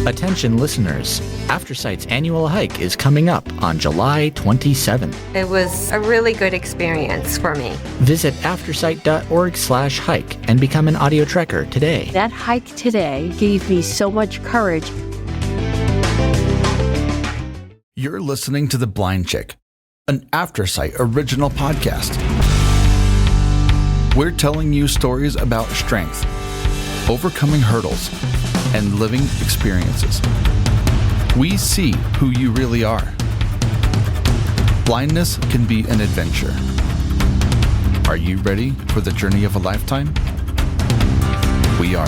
Attention listeners, Aftersight's annual hike is coming up on July 27th. It was a really good experience for me. Visit aftersight.org/hike and become an audio trekker today. That hike today gave me so much courage. You're listening to The Blind Chick, an Aftersight original podcast. We're telling you stories about strength, overcoming hurdles, and living experiences. We see who you really are. Blindness can be an adventure. Are you ready for the journey of a lifetime? We are.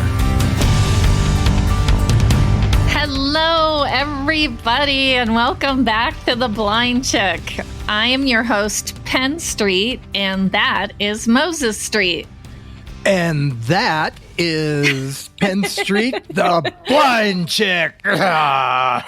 Hello, everybody, and welcome back to The Blind Chick. I am your host, Penn Street, and that is Moses Street. And that is Penn Street, the Blind Chick. I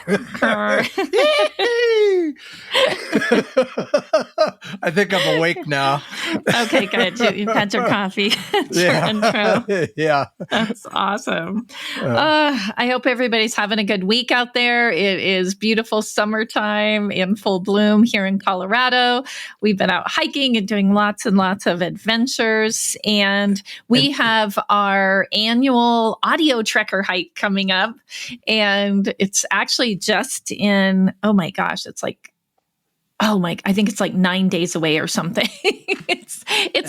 think I'm awake now. Okay, good. You've had your coffee. Your intro. Yeah. That's awesome. I hope everybody's having a good week out there. It is beautiful summertime in full bloom here in Colorado. We've been out hiking and doing lots and lots of adventures. And we have our annual audio trekker hike coming up. And it's actually just in, I think it's like 9 days away or something. It's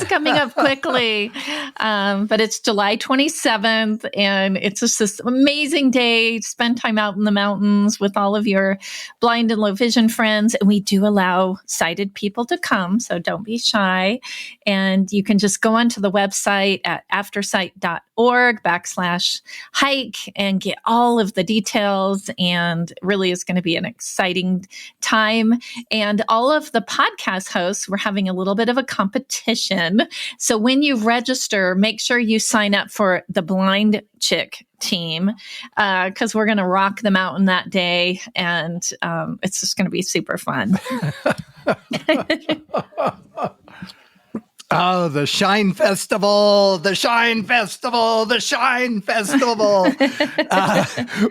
coming up quickly. But it's July 27th, and it's just this amazing day. Spend time out in the mountains with all of your blind and low vision friends. And we do allow sighted people to come, so don't be shy. And you can just go onto the website at aftersight.org/hike and get all of the details. And really is going to be an exciting time. And all of the podcast hosts, we're having a little bit of a competition. So when you register, make sure you sign up for the Blind Chick team, because we're going to rock the mountain that day. And it's just going to be super fun. Oh, the Shine Festival, the Shine Festival, the Shine Festival.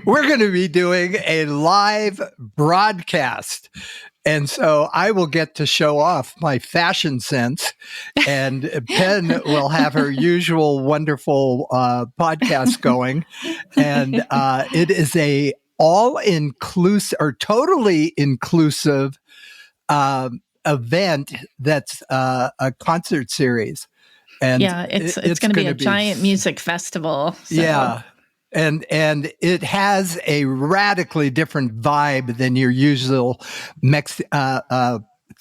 We're going to be doing a live broadcast. And so I will get to show off my fashion sense, and Penn will have her usual wonderful podcast going. And it is a all-inclusive or totally inclusive event that's a concert series. And it's going to be a giant music festival. So. Yeah. And it has a radically different vibe than your usual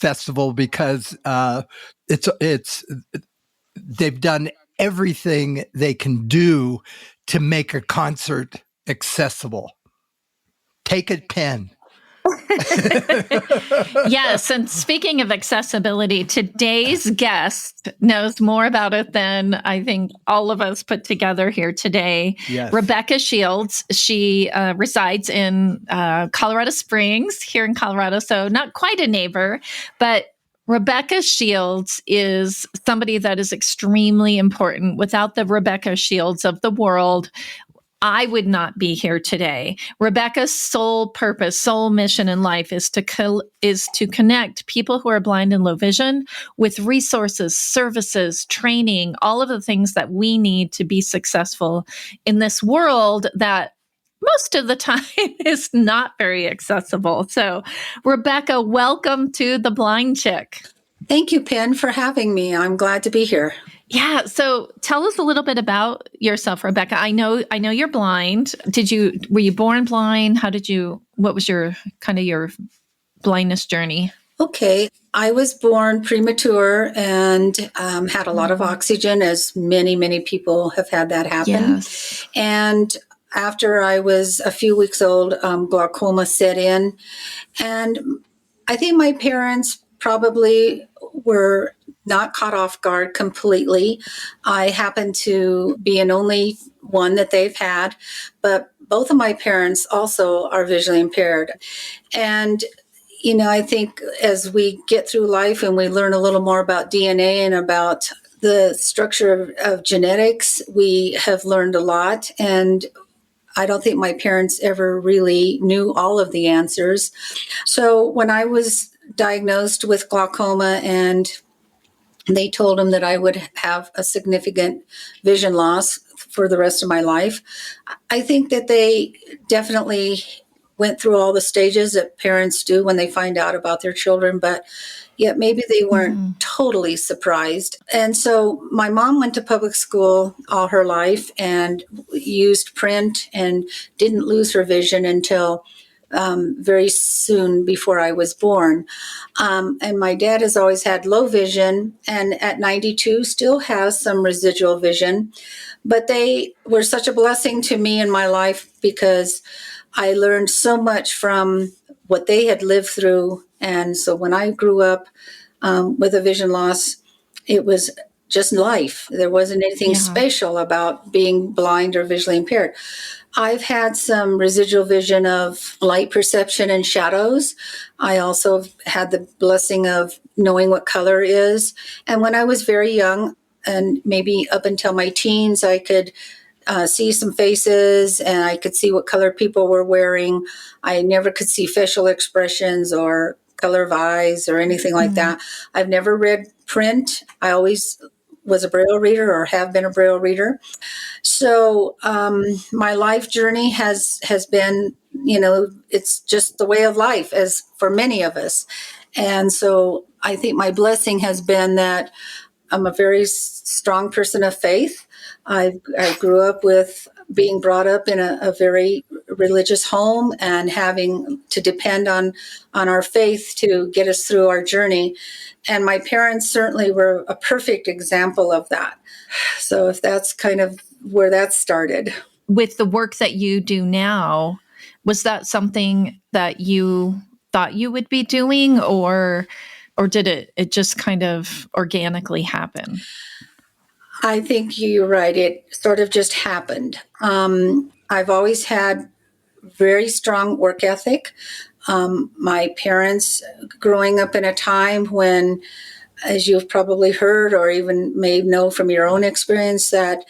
festival, because they've done everything they can do to make a concert accessible. Take it, Penn. Yes, and speaking of accessibility, today's guest knows more about it than I think all of us put together here today. Yes. Rebecca Shields, she resides in Colorado Springs here in Colorado, so not quite a neighbor, but Rebecca Shields is somebody that is extremely important. Without the Rebecca Shields of the world, I would not be here today. Rebecca's sole purpose, sole mission in life is to connect people who are blind and low vision with resources, services, training, all of the things that we need to be successful in this world that most of the time is not very accessible. So, Rebecca, welcome to The Blind Chick. Thank you, Penn, for having me. I'm glad to be here. Yeah. So tell us a little bit about yourself, Rebecca. I know you're blind. Were you born blind? What was your blindness journey? Okay. I was born premature and had a lot of oxygen, as many, many people have had that happen. Yes. And after I was a few weeks old, glaucoma set in. And I think my parents probably were not caught off guard completely. I happen to be an only one that they've had, but both of my parents also are visually impaired. And, I think as we get through life and we learn a little more about DNA and about the structure of genetics, we have learned a lot. And I don't think my parents ever really knew all of the answers. So when I was diagnosed with glaucoma and they told them that I would have a significant vision loss for the rest of my life, I think that they definitely went through all the stages that parents do when they find out about their children, but yet maybe they weren't totally surprised. And so my mom went to public school all her life and used print and didn't lose her vision until very soon before I was born. And my dad has always had low vision, and at 92 still has some residual vision. But they were such a blessing to me in my life because I learned so much from what they had lived through. And so when I grew up with a vision loss, it was just life. There wasn't anything special about being blind or visually impaired. I've had some residual vision of light perception and shadows. I also had the blessing of knowing what color is. And when I was very young, and maybe up until my teens, I could see some faces and I could see what color people were wearing. I never could see facial expressions or color of eyes or anything like that. I've never read print. I always was a Braille reader or have been a Braille reader. So my life journey has been, it's just the way of life as for many of us. And so I think my blessing has been that I'm a very strong person of faith. I grew up with being brought up in a very religious home and having to depend on our faith to get us through our journey. And my parents certainly were a perfect example of that. So if that's kind of where that started. With the work that you do now, was that something that you thought you would be doing, or did it just kind of organically happen? I think you're right. It sort of just happened. I've always had very strong work ethic. My parents, growing up in a time when, as you've probably heard or even may know from your own experience, that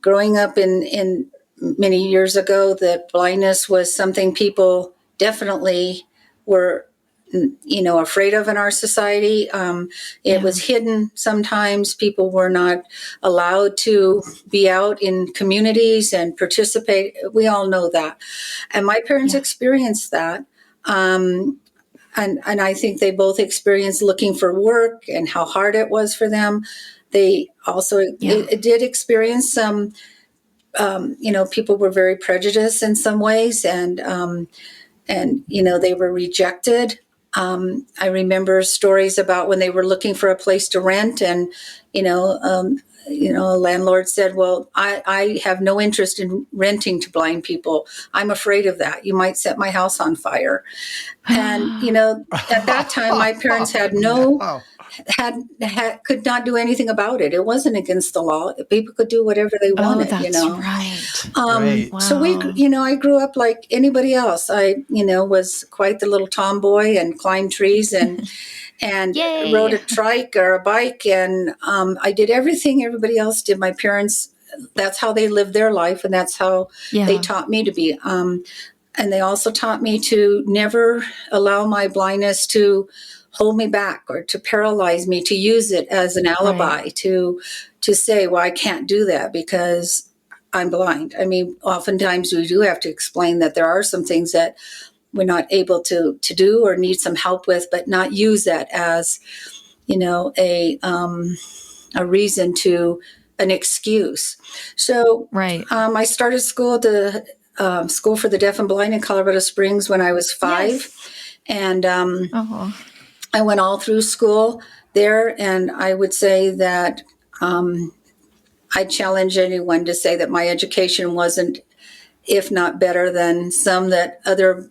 growing up in many years ago, that blindness was something people definitely were afraid of in our society. It was hidden sometimes. People were not allowed to be out in communities and participate. We all know that. And my parents experienced that. And I think they both experienced looking for work and how hard it was for them. They also it did experience some, people were very prejudiced in some ways, and they were rejected. I remember stories about when they were looking for a place to rent, and a landlord said, "Well, I have no interest in renting to blind people. I'm afraid of that. You might set my house on fire." And at that time, my parents had could not do anything about it. It wasn't against the law. People could do whatever they wanted. That's right. Right. So I grew up like anybody else. I, was quite the little tomboy and climbed trees and rode a trike or a bike. And I did everything everybody else did. My parents, that's how they lived their life. And that's how they taught me to be. And they also taught me to never allow my blindness to hold me back or to paralyze me, to use it as an alibi, to say, well, I can't do that because I'm blind. I mean, oftentimes we do have to explain that there are some things that we're not able to do or need some help with, but not use that as, a reason to an excuse. So I started school at the School for the Deaf and Blind in Colorado Springs when I was 5. And I went all through school there. And I would say that I challenge anyone to say that my education wasn't, if not better than some that other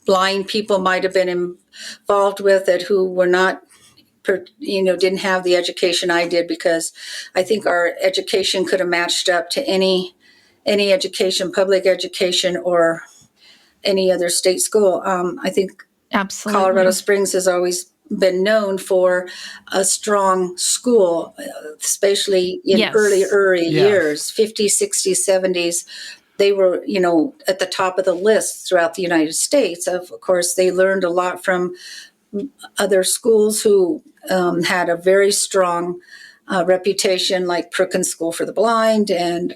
blind people might have been involved with it who were not, didn't have the education I did, because I think our education could have matched up to any education, public education, or any other state school. I think Absolutely. Colorado Springs has always been known for a strong school, especially in early years, 50s, 60s, 70s. they were, at the top of the list throughout the United States. Of course, they learned a lot from other schools who had a very strong reputation, like Perkins School for the Blind, and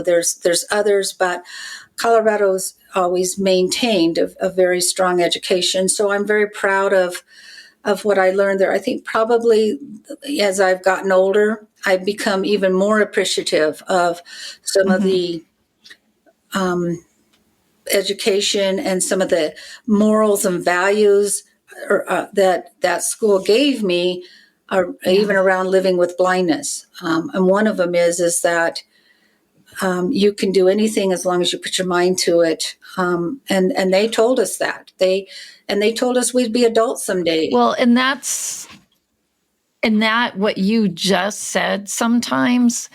there's others, but Colorado's always maintained a very strong education. So I'm very proud of what I learned there. I think probably as I've gotten older, I've become even more appreciative of some of the education and some of the morals and values that school gave me, even around living with blindness. And one of them is that you can do anything as long as you put your mind to it. And they told us that. They told us we'd be adults someday. Well, and that what you just said sometimes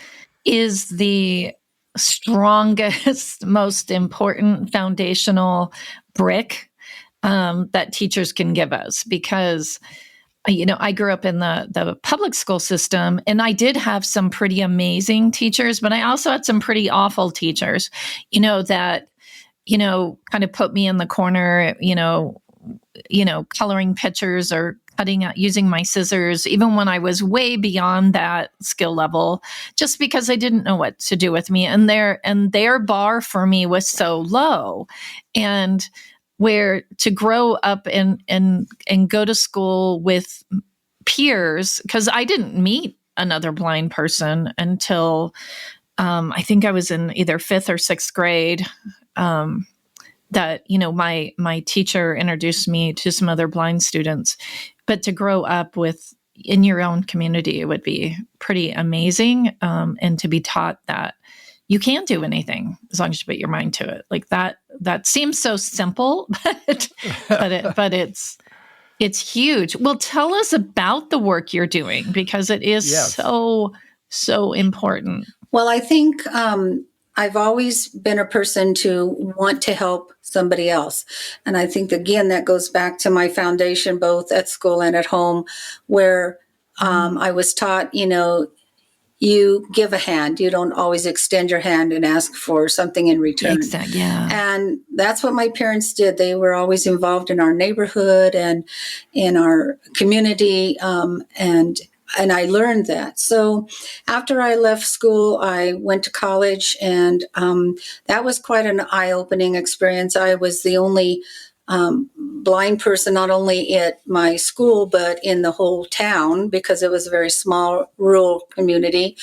is the strongest, most important foundational brick that teachers can give us, because I grew up in the public school system, and I did have some pretty amazing teachers, but I also had some pretty awful teachers, that kind of put me in the corner, coloring pictures or cutting out, using my scissors, even when I was way beyond that skill level, just because I didn't know what to do with me. And their bar for me was so low. And where to grow up and go to school with peers, because I didn't meet another blind person until I think I was in either 5th or 6th grade. That my teacher introduced me to some other blind students. But to grow up in your own community, it would be pretty amazing, and to be taught that you can do anything as long as you put your mind to it. Like that seems so simple, but it's huge. Well, tell us about the work you're doing, because it is so important. Well, I think I've always been a person to want to help somebody else. And I think, again, that goes back to my foundation, both at school and at home, where I was taught, you give a hand. You don't always extend your hand and ask for something in return. Exactly. Yeah. And that's what my parents did. They were always involved in our neighborhood and in our community. And I learned that. So after I left school, I went to college, and that was quite an eye-opening experience. I was the only blind person, not only at my school, but in the whole town, because it was a very small rural community.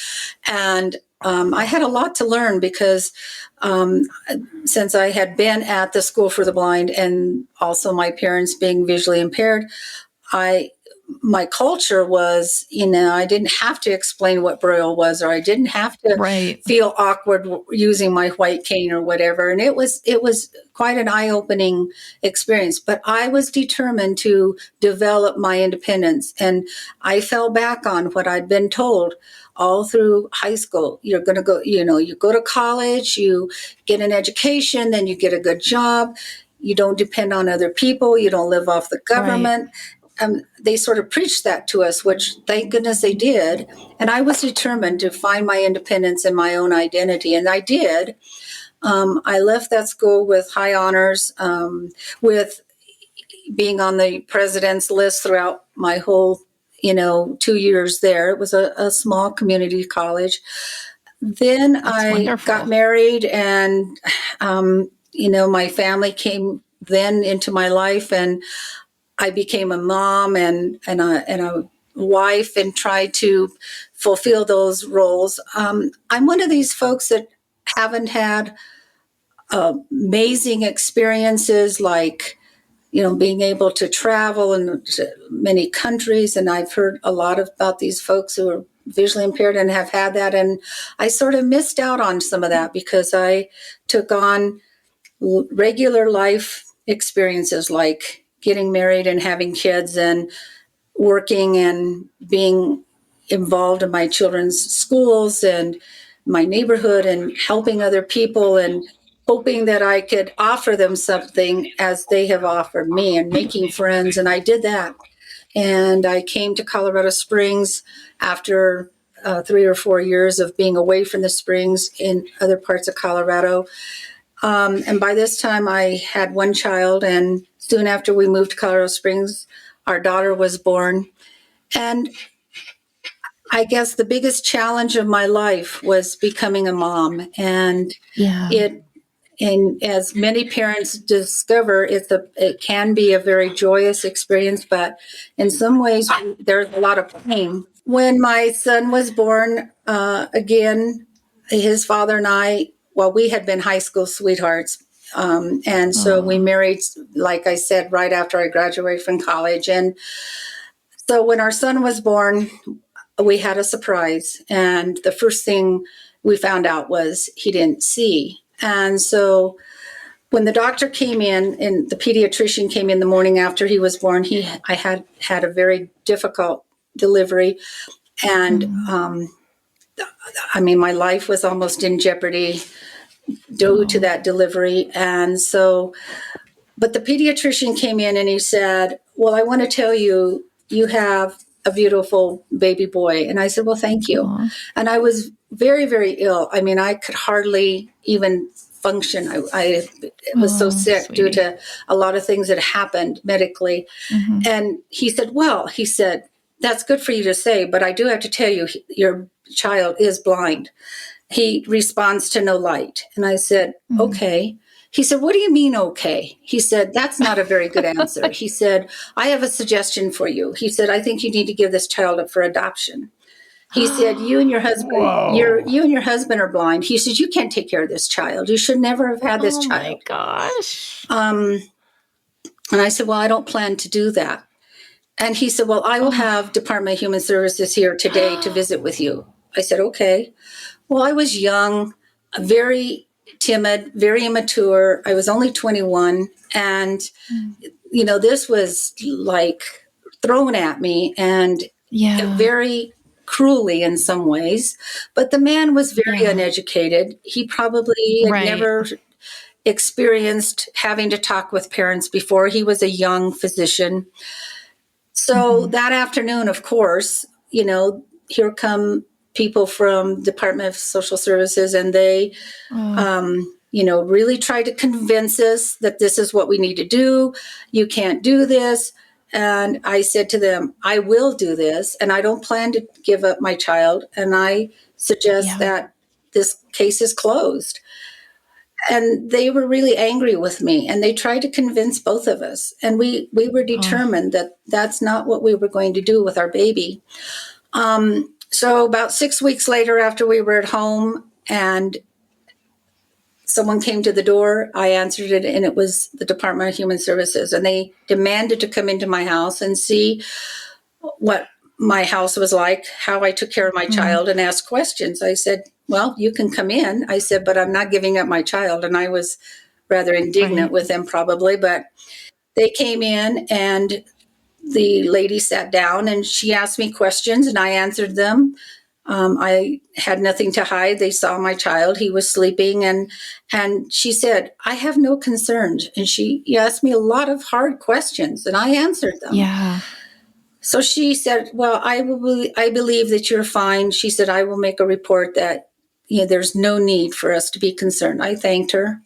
And I had a lot to learn, because since I had been at the School for the Blind, and also my parents being visually impaired, my culture was, I didn't have to explain what Braille was, or I didn't have to feel awkward using my white cane or whatever. And it was quite an eye-opening experience, but I was determined to develop my independence. And I fell back on what I'd been told all through high school. You're going to go, you go to college, you get an education, then you get a good job. You don't depend on other people. You don't live off the government. They sort of preached that to us, which thank goodness they did. And I was determined to find my independence and my own identity. And I did. I left that school with high honors, with being on the president's list throughout my whole, 2 years there. It was a small community college. Then That's I wonderful. Got married, and, my family came then into my life, and I became a mom and a wife, and tried to fulfill those roles. I'm one of these folks that haven't had amazing experiences, like, being able to travel in many countries. And I've heard a lot about these folks who are visually impaired and have had that. And I sort of missed out on some of that, because I took on regular life experiences, like getting married and having kids and working and being involved in my children's schools and my neighborhood and helping other people and hoping that I could offer them something as they have offered me, and making friends. And I did that. And I came to Colorado Springs after 3 or 4 years of being away from the springs in other parts of Colorado. And by this time, I had one child, and soon after we moved to Colorado Springs, our daughter was born. And I guess the biggest challenge of my life was becoming a mom. And and as many parents discover, it can be a very joyous experience, but in some ways, there's a lot of pain. When my son was born, again, his father and I, well, we had been high school sweethearts. And so we married, like I said, right after I graduated from college. And so when our son was born, we had a surprise. And the first thing we found out was he didn't see. And so when the doctor came in and the pediatrician came in the morning after he was born, I had a very difficult delivery. And I mean, my life was almost in jeopardy due to that delivery. And so, but the pediatrician came in and he said, well, I want to tell you, you have a beautiful baby boy. And I said, well, thank you. And I was very, very ill. I mean, I could hardly even function. I was so sick due to a lot of things that happened medically. And he said, well, that's good for you to say, but I do have to tell you, your child is blind. He responds to no light. And I said, okay. He said, what do you mean, okay? He said, that's not a very good answer. He said, I have a suggestion for you. He said, I think you need to give this child up for adoption. He said, you and your husband are blind. He said, you can't take care of this child. You should never have had this child. Oh my gosh. And I said, well, I don't plan to do that. And he said, well, I will have Department of Human Services here today to visit with you. I said, okay. Well, I was young, very timid, very immature. I was only 21. And, this was like thrown at me and very cruelly in some ways. But the man was very uneducated. He probably had never experienced having to talk with parents before. He was a young physician. So that afternoon, of course, here come people from Department of Social Services, and they, really tried to convince us that this is what we need to do. You can't do this. And I said to them, I will do this, and I don't plan to give up my child. And I suggest that this case is closed. And they were really angry with me, and they tried to convince both of us. And we were determined that that's not what we were going to do with our baby. So about 6 weeks later, after we were at home and someone came to the door, I answered it, and it was the Department of Human Services. And they demanded to come into my house and see what my house was like, how I took care of my child, and ask questions. I said, well, you can come in. I said, but I'm not giving up my child. And I was rather indignant with them probably, but they came in and the lady sat down and she asked me questions and I answered them. I had nothing to hide. They saw my child. He was sleeping and she said, I have no concerns. And she asked me a lot of hard questions and I answered them. Yeah. So she said, well, I believe that you're fine. She said, I will make a report that there's no need for us to be concerned. I thanked her.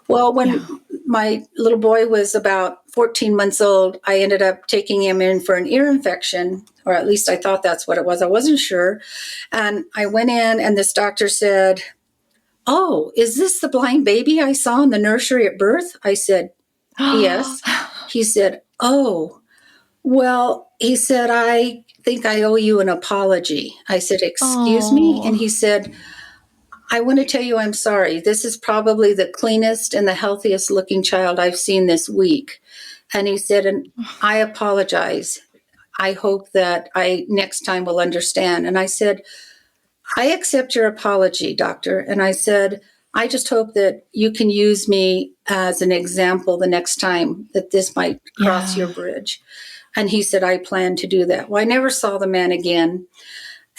Well, when my little boy was about 14 months old, I ended up taking him in for an ear infection, or at least I thought that's what it was. I wasn't sure. And I went in and this doctor said, oh, is this the blind baby I saw in the nursery at birth? I said, yes. He said, oh, well, he said, I think I owe you an apology. I said, excuse me? And he said, I want to tell you I'm sorry. This is probably the cleanest and the healthiest looking child I've seen this week. And he said, and I apologize. I hope that I next time will understand. And I said, I accept your apology, doctor. And I said, I just hope that you can use me as an example the next time that this might cross your bridge. And he said, I plan to do that. Well, I never saw the man again.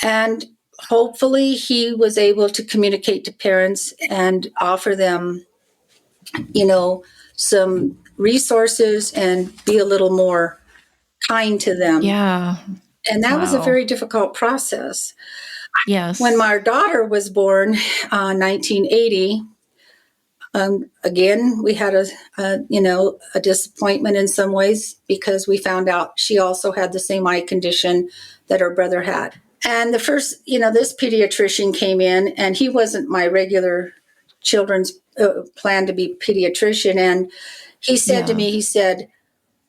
And hopefully he was able to communicate to parents and offer them, some resources and be a little more kind to them. Yeah. And that was a very difficult process. Yes. When my daughter was born, 1980, again, we had a disappointment in some ways because we found out she also had the same eye condition that her brother had. And the first, this pediatrician came in, and he wasn't my regular children's plan to be pediatrician. And he said to me, he said,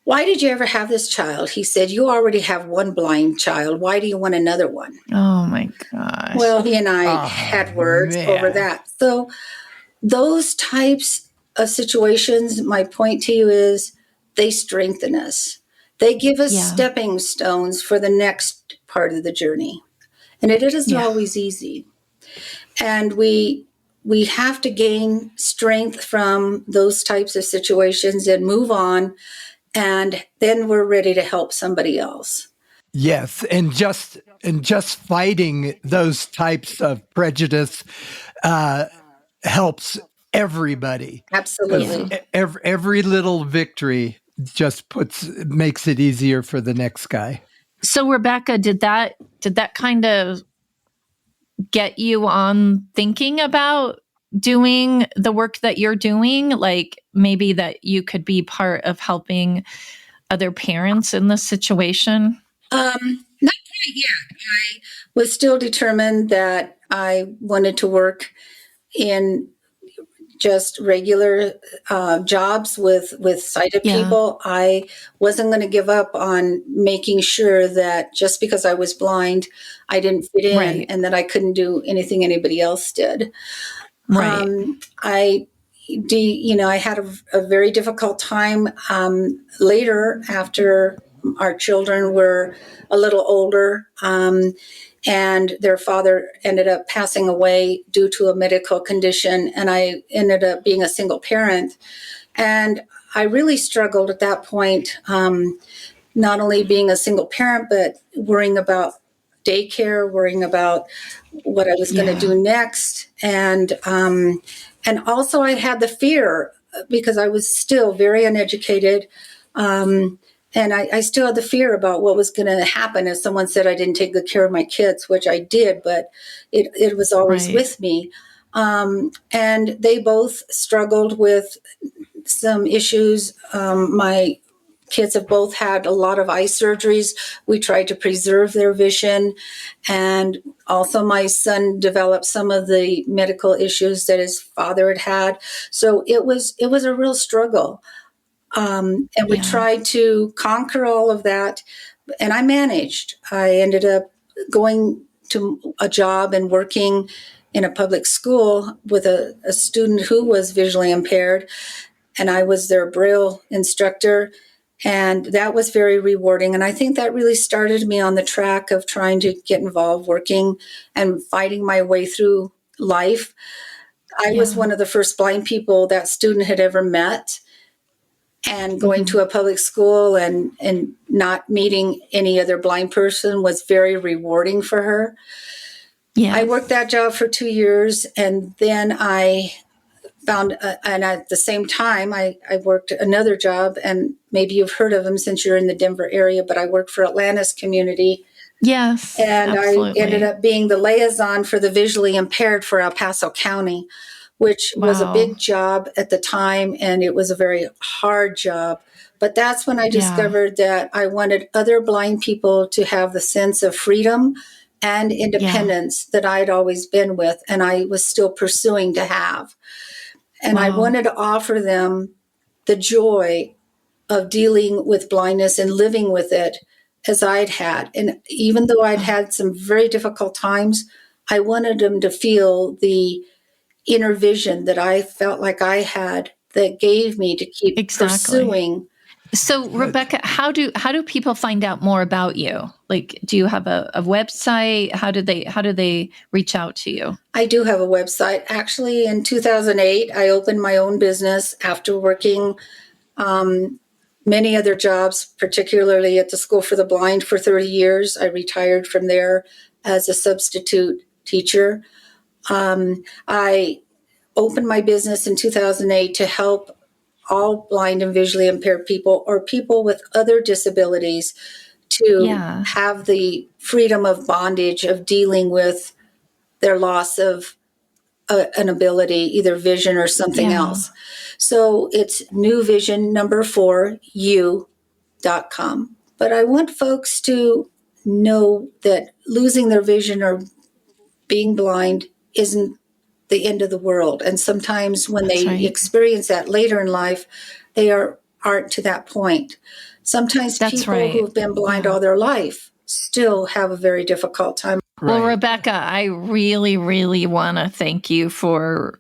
"Why did you ever have this child?" He said, "You already have one blind child. Why do you want another one?" Oh my gosh. Well, he and I had words over that. So those types of situations, my point to you is they strengthen us. They give us stepping stones for the next part of the journey. And it isn't always easy. And we have to gain strength from those types of situations and move on. And then we're ready to help somebody else. Yes, and just fighting those types of prejudice helps everybody. Absolutely. Every little victory just makes it easier for the next guy. So Rebecca, did that kind of get you on thinking about doing the work that you're doing? Like maybe that you could be part of helping other parents in this situation? Not quite yet. I was still determined that I wanted to work in just regular jobs with sighted people. I wasn't going to give up on making sure that just because I was blind, I didn't fit in and that I couldn't do anything anybody else did. Right. I had a very difficult time later after our children were a little older. And their father ended up passing away due to a medical condition, and I ended up being a single parent. And I really struggled at that point, not only being a single parent, but worrying about daycare, worrying about what I was going to do next. And also I had the fear because I was still very uneducated. And I still had the fear about what was going to happen if someone said I didn't take good care of my kids, which I did, but it was always with me. And they both struggled with some issues. My kids have both had a lot of eye surgeries. We tried to preserve their vision. And also my son developed some of the medical issues that his father had had. So it was a real struggle. And we tried to conquer all of that. And I managed. I ended up going to a job and working in a public school with a student who was visually impaired. And I was their Braille instructor. And that was very rewarding. And I think that really started me on the track of trying to get involved, working and fighting my way through life. I was one of the first blind people that student had ever met. And going to a public school and not meeting any other blind person was very rewarding for her. Yeah, I worked that job for 2 years, and then I found, and at the same time, I worked another job, and maybe you've heard of them since you're in the Denver area, but I worked for Atlantis Community. Yes, and absolutely. I ended up being the liaison for the visually impaired for El Paso County, which was a big job at the time, and it was a very hard job. But that's when I discovered that I wanted other blind people to have the sense of freedom and independence that I had always been with, and I was still pursuing to have. And I wanted to offer them the joy of dealing with blindness and living with it as I'd had. And even though I'd had some very difficult times, I wanted them to feel the inner vision that I felt like I had that gave me to keep pursuing. So Rebecca, how do people find out more about you? Like, do you have a website? How do they reach out to you? I do have a website. Actually, in 2008, I opened my own business after working many other jobs, particularly at the School for the Blind for 30 years. I retired from there as a substitute teacher. I opened my business in 2008 to help all blind and visually impaired people or people with other disabilities to Yeah. have the freedom of bondage of dealing with their loss of an ability, either vision or something Yeah. else. So it's newvision4u.com. But I want folks to know that losing their vision or being blind isn't the end of the world. And sometimes when That's they right. experience that later in life, they aren't to that point. Sometimes That's people right. who have been blind Yeah. all their life still have a very difficult time. Well, Right. Rebecca, I really, really want to thank you for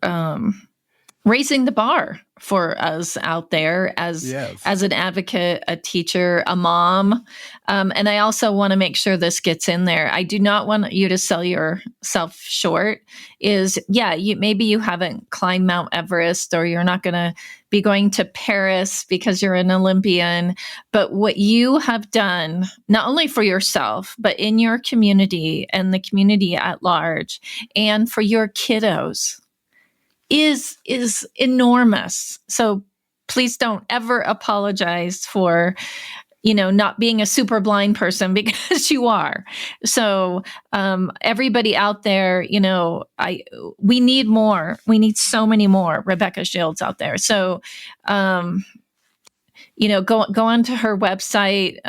raising the bar for us out there as Yes. an advocate, a teacher, a mom. And I also want to make sure this gets in there. I do not want you to sell yourself short. Maybe you haven't climbed Mount Everest, or you're not going to be going to Paris because you're an Olympian. But what you have done, not only for yourself, but in your community and the community at large, and for your kiddos, is enormous. So please don't ever apologize for, not being a super blind person, because you are. So everybody out there, we need more. We need so many more Rebecca Shields out there. So go onto her website.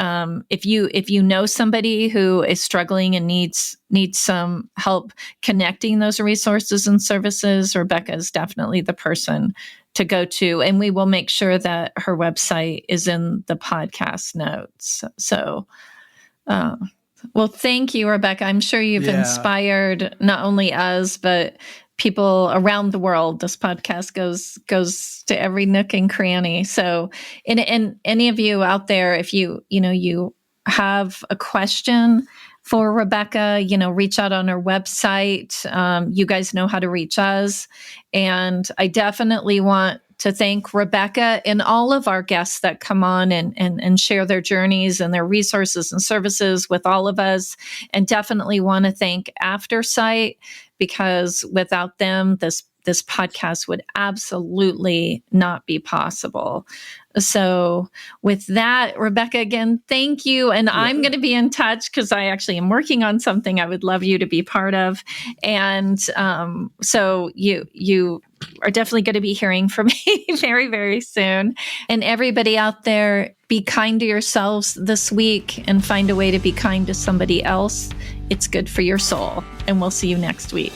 If you know somebody who is struggling and needs some help connecting those resources and services, Rebecca is definitely the person to go to. And we will make sure that her website is in the podcast notes. So, well, thank you, Rebecca. I'm sure you've inspired not only us, but people around the world. This podcast goes to every nook and cranny. So, and any of you out there, if you have a question for Rebecca, reach out on her website. You guys know how to reach us. And I definitely want to thank Rebecca and all of our guests that come on and share their journeys and their resources and services with all of us. And definitely want to thank Aftersight, because without them, this podcast would absolutely not be possible. So with that, Rebecca, again, thank you. And I'm going to be in touch, because I actually am working on something I would love you to be part of. And so you are definitely going to be hearing from me very, very soon. And everybody out there, be kind to yourselves this week and find a way to be kind to somebody else. It's good for your soul. And we'll see you next week.